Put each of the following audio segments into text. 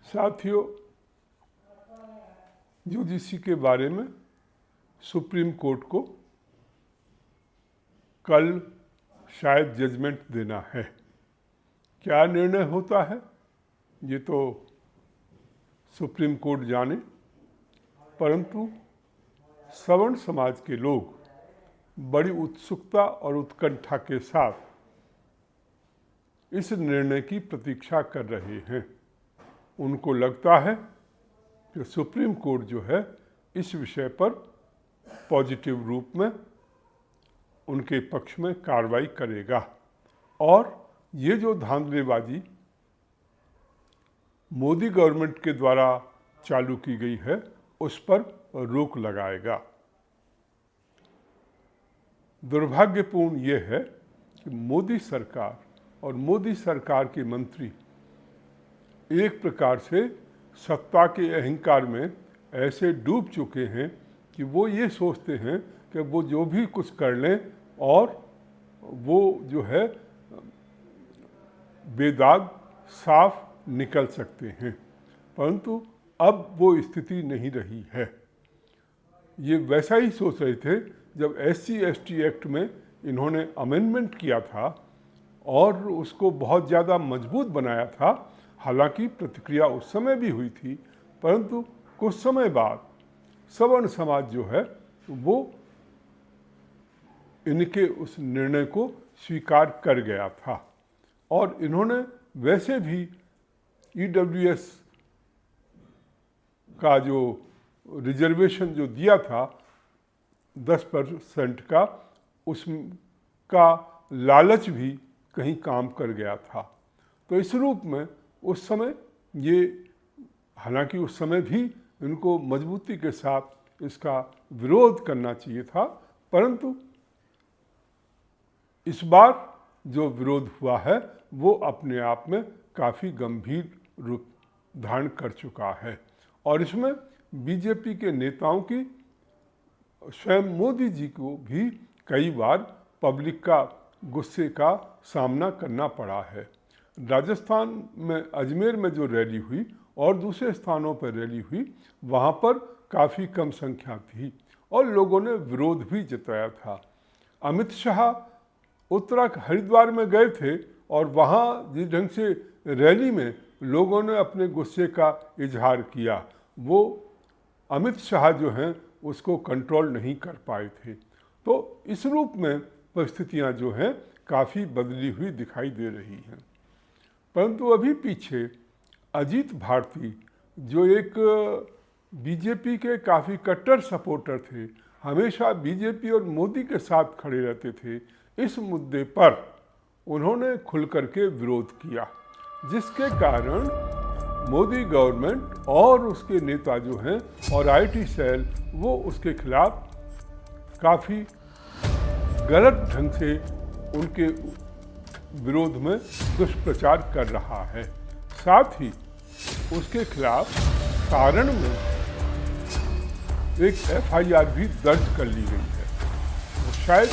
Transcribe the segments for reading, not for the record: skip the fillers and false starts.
साथियों, यूजीसी के बारे में सुप्रीम कोर्ट को कल शायद जजमेंट देना है। क्या निर्णय होता है ये तो सुप्रीम कोर्ट जाने, परंतु सवर्ण समाज के लोग बड़ी उत्सुकता और उत्कंठा के साथ इस निर्णय की प्रतीक्षा कर रहे हैं। उनको लगता है कि सुप्रीम कोर्ट जो है इस विषय पर पॉजिटिव रूप में उनके पक्ष में कार्रवाई करेगा और ये जो धांधलीबाजी मोदी गवर्नमेंट के द्वारा चालू की गई है उस पर रोक लगाएगा। दुर्भाग्यपूर्ण ये है कि मोदी सरकार और मोदी सरकार के मंत्री एक प्रकार से सत्ता के अहंकार में ऐसे डूब चुके हैं कि वो ये सोचते हैं कि वो जो भी कुछ कर लें और वो जो है बेदाग साफ निकल सकते हैं, परंतु अब वो स्थिति नहीं रही है। ये वैसा ही सोच रहे थे जब SC/ST एक्ट में इन्होंने अमेंडमेंट किया था और उसको बहुत ज़्यादा मजबूत बनाया था। हालांकि प्रतिक्रिया उस समय भी हुई थी, परंतु कुछ समय बाद सवर्ण समाज जो है वो इनके उस निर्णय को स्वीकार कर गया था और इन्होंने वैसे भी EWS का जो रिजर्वेशन जो दिया था 10% का, उसका लालच भी कहीं काम कर गया था। तो इस रूप में उस समय ये, हालांकि उस समय भी इनको मजबूती के साथ इसका विरोध करना चाहिए था, परंतु इस बार जो विरोध हुआ है वो अपने आप में काफ़ी गंभीर रूप धारण कर चुका है और इसमें बीजेपी के नेताओं की, स्वयं मोदी जी को भी कई बार पब्लिक का गुस्से का सामना करना पड़ा है। राजस्थान में अजमेर में जो रैली हुई और दूसरे स्थानों पर रैली हुई, वहाँ पर काफ़ी कम संख्या थी और लोगों ने विरोध भी जताया था। अमित शाह उत्तराखंड हरिद्वार में गए थे और वहाँ जिस ढंग से रैली में लोगों ने अपने गुस्से का इजहार किया, वो अमित शाह जो हैं उसको कंट्रोल नहीं कर पाए थे। तो इस रूप में परिस्थितियाँ जो हैं काफ़ी बदली हुई दिखाई दे रही हैं। परंतु अभी पीछे अजीत भारती जो एक बीजेपी के काफ़ी कट्टर सपोर्टर थे, हमेशा बीजेपी और मोदी के साथ खड़े रहते थे, इस मुद्दे पर उन्होंने खुल करके विरोध किया, जिसके कारण मोदी गवर्नमेंट और उसके नेता जो हैं और IT सेल वो उसके खिलाफ काफ़ी गलत ढंग से उनके विरोध में दुष्प्रचार कर रहा है। साथ ही उसके खिलाफ सारण में एक FIR भी दर्ज कर ली गई है। वो शायद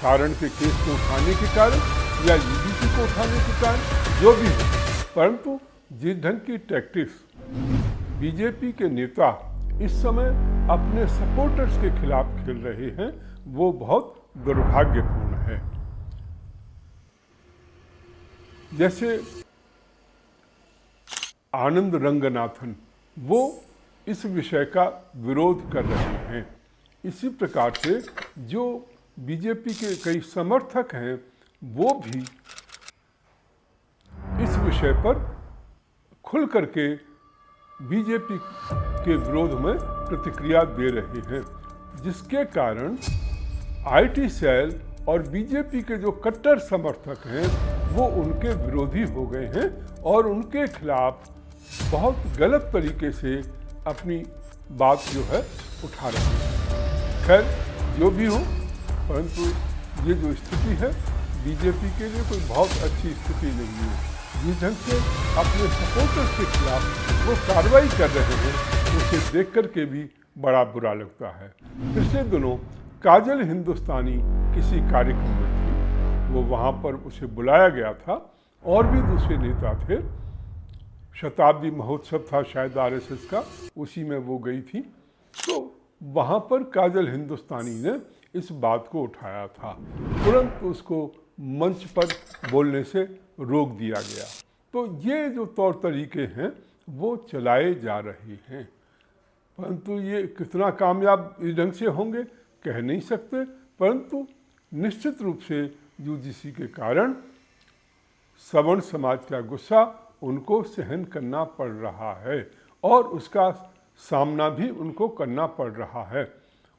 सारण के केस को उठाने के कारण या UGC को उठाने के कारण जो भी हो, परंतु जिस ढंग की टैक्टिक्स बीजेपी के नेता इस समय अपने सपोर्टर्स के खिलाफ खेल रहे हैं वो बहुत दुर्भाग्यपूर्ण है। जैसे आनंद रंगनाथन वो इस विषय का विरोध कर रहे हैं। इसी प्रकार से जो बीजेपी के कई समर्थक हैं वो भी इस विषय पर खुल करके बीजेपी के विरोध में प्रतिक्रिया दे रहे हैं, जिसके कारण IT सेल और बीजेपी के जो कट्टर समर्थक हैं वो उनके विरोधी हो गए हैं और उनके खिलाफ बहुत गलत तरीके से अपनी बात जो है उठा रहे हैं। खैर जो भी हो, परंतु ये जो स्थिति है बीजेपी के लिए कोई बहुत अच्छी स्थिति नहीं है। जिस ढंग से अपने सपोर्टर्स के खिलाफ वो कार्रवाई कर रहे हैं उसे देख कर के भी बड़ा बुरा लगता है। पिछले दिनों काजल हिंदुस्तानी किसी कार्यक्रम में थी, वो वहाँ पर उसे बुलाया गया था और भी दूसरे नेता थे। शताब्दी महोत्सव था शायद आरएसएस का, उसी में वो गई थी। तो वहाँ पर काजल हिंदुस्तानी ने इस बात को उठाया था, तुरंत उसको मंच पर बोलने से रोक दिया गया। तो ये जो तौर तरीके हैं वो चलाए जा रहे हैं, परंतु ये कितना कामयाब इस ढंग से होंगे कह नहीं सकते। परंतु निश्चित रूप से यूजीसी के कारण सवर्ण समाज का गुस्सा उनको सहन करना पड़ रहा है और उसका सामना भी उनको करना पड़ रहा है।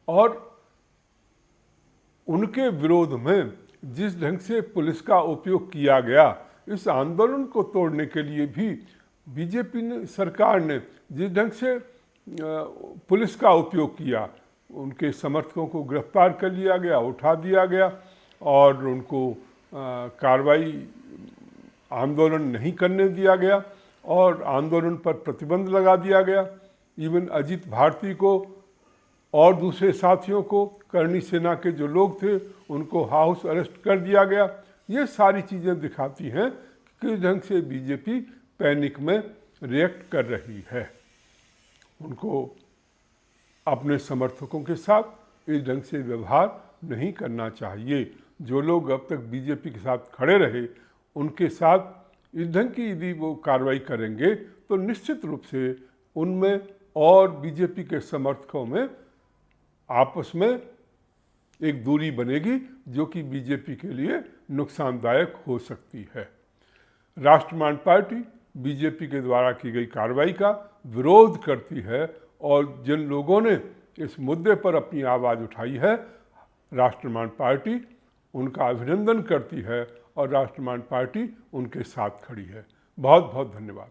और उनके विरोध में जिस ढंग से पुलिस का उपयोग किया गया, इस आंदोलन को तोड़ने के लिए भी बीजेपी सरकार ने जिस ढंग से पुलिस का उपयोग किया, उनके समर्थकों को गिरफ्तार कर लिया गया, उठा दिया गया और उनको कार्रवाई आंदोलन नहीं करने दिया गया और आंदोलन पर प्रतिबंध लगा दिया गया। इवन अजीत भारती को और दूसरे साथियों को, करणी सेना के जो लोग थे उनको हाउस अरेस्ट कर दिया गया। ये सारी चीज़ें दिखाती हैं कि किस ढंग से बीजेपी पैनिक में रिएक्ट कर रही है। उनको अपने समर्थकों के साथ इस ढंग से व्यवहार नहीं करना चाहिए। जो लोग अब तक बीजेपी के साथ खड़े रहे, उनके साथ इस ढंग की यदि वो कार्रवाई करेंगे तो निश्चित रूप से उनमें और बीजेपी के समर्थकों में आपस में एक दूरी बनेगी, जो कि बीजेपी के लिए नुकसानदायक हो सकती है। राष्ट्रवादी पार्टी बीजेपी के द्वारा की गई कार्रवाई का विरोध करती है और जिन लोगों ने इस मुद्दे पर अपनी आवाज़ उठाई है, राष्ट्रवादी पार्टी उनका अभिनंदन करती है और राष्ट्रवादी पार्टी उनके साथ खड़ी है। बहुत बहुत धन्यवाद।